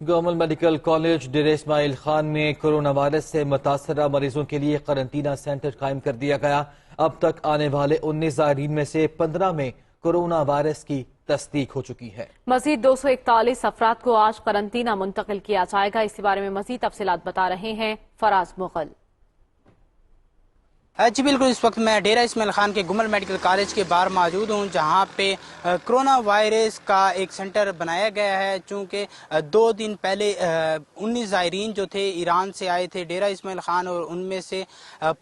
Government medical college डेरा इस्माइल खान में corona virus से मुतासरा मरीजों के लिए क्वारंटीना सेंटर कायम कर दिया गया। अब तक आने वाले 19 ज़ायरीन में से 15 में कोरोना वायरस की तस्दीक हो चुकी है। मजीद 241 अफराद को आज क्वारंटीना मुंतकिल किया जाएगा। इसी बारे में मजीद तफसीलात बता रहे हैं फराज मुगल। जी बिल्कुल, इस वक्त मैं डेरा इस्माइल खान के गवर्नमेंट मेडिकल कॉलेज के बाहर मौजूद हूँ, जहाँ पे कोरोना वायरस का एक सेंटर बनाया गया है। चूँकि 2 दिन पहले 19 ज़ायरीन जो थे ईरान से आए थे डेरा इस्माइल खान, और उनमें से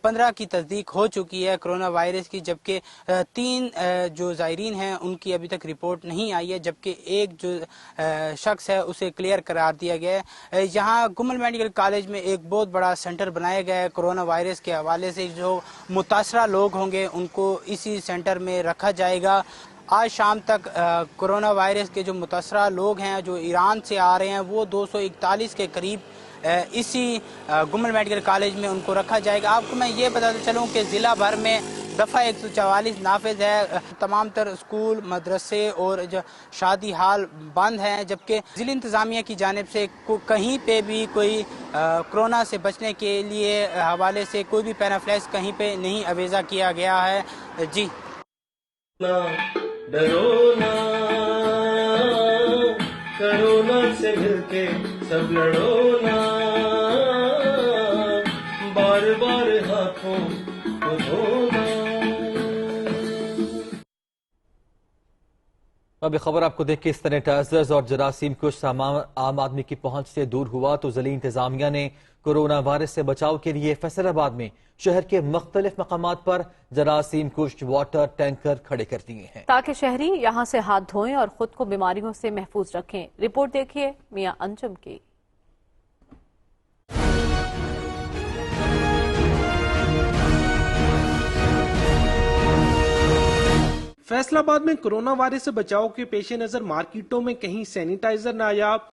15 की तस्दीक हो चुकी है कोरोना वायरस की, जबकि 3 जो ज़ायरीन हैं उनकी अभी तक रिपोर्ट नहीं आई है, जबकि एक जो शख्स है उसे क्लियर करार दिया गया है। यहाँ गवर्नमेंट मेडिकल कॉलेज में एक बहुत बड़ा सेंटर बनाया गया है कोरोना वायरस के हवाले से। जो मुतासरा लोग होंगे उनको इसी सेंटर में रखा जाएगा। आज शाम तक कोरोना वायरस के जो मुतासरा लोग हैं जो ईरान से आ रहे हैं वो 241 के करीब इसी गवर्नमेंट मेडिकल कॉलेज में उनको रखा जाएगा। आपको मैं ये बताता चलूँ कि ज़िला भर में दफ़ा 144 नाफिज है। तमाम तर स्कूल, मदरसे और जो शादी हाल बंद हैं, जबकि ज़िला इंतज़ामिया की जानिब से कहीं पे भी कोई कोरोना से बचने के लिए हवाले से कोई भी पैराफ्लैक्स कहीं पे नहीं अवेजा किया गया है। जी डरो ना, कोरोना से मिलके सब लड़ो ना, बार बार हाथों को धोना। अब खबर आपको देख के सैनिटाइजर्स और जरासीम कुछ सामान आम आदमी की पहुंच से दूर हुआ तो जिला इंतजामिया ने कोरोना वायरस से बचाव के लिए फैसलाबाद में शहर के मुख्तलिफ मकामात पर जरासीम कुछ वाटर टैंकर खड़े कर दिए हैं ताकि शहरी यहां से हाथ धोएं और खुद को बीमारियों से महफूज रखें। रिपोर्ट देखिए मियां अंजुम की। फैसलाबाद में कोरोना वायरस से बचाव के पेश नजर मार्केटों में कहीं सैनिटाइजर नायाब